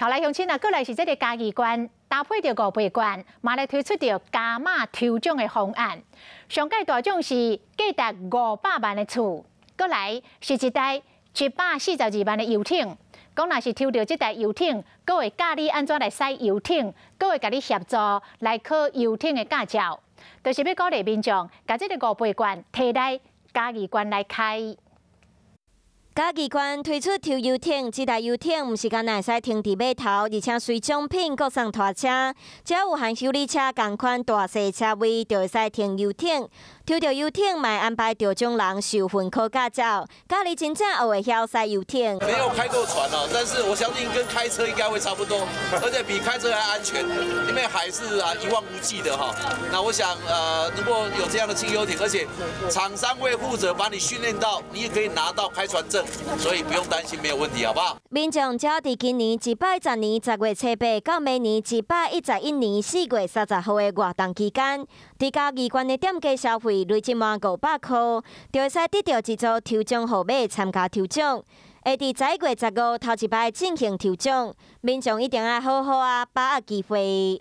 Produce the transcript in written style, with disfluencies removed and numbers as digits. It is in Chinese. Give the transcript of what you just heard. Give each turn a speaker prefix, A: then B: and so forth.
A: 好来，乡亲啊，过来是这个嘉义县搭配着5倍券，嘛来推出着加码抽奖的方案。上届大奖是价值500万的厝，过来是一台742万的游艇。讲若是抽到这台游艇，佫会教你安怎来驶游艇，佫会甲你协助来考游艇的驾照。就是要鼓励民众，把这个5倍券摕来嘉义县来开。
B: 嘉义县推出抽游艇，这台游艇毋是干那会使停伫码头，而且随奖品各送拖车，只要有含修理车同款大细车位，就会使停游艇。抽到游艇，嘛安排得奖人受训考驾照，教你真正学会晓驶游艇。
C: 没有开过船哦，但是我相信跟开车应该会差不多，而且比开车还安全，因为海是一望无际的哈。那我想如果有这样的轻游艇，而且厂商会负责把你训练到，你也可以拿到开船证。 所以不用担心，没有问题，好不好？
B: 民众只要伫今年110年10月初8到明年111年4月30号的活动期间，伫嘉义县的店家消费累积满500块，就会使得到一组抽奖号码参加抽奖。会伫10月15头一摆进行抽奖，民众一定要好好把握机会。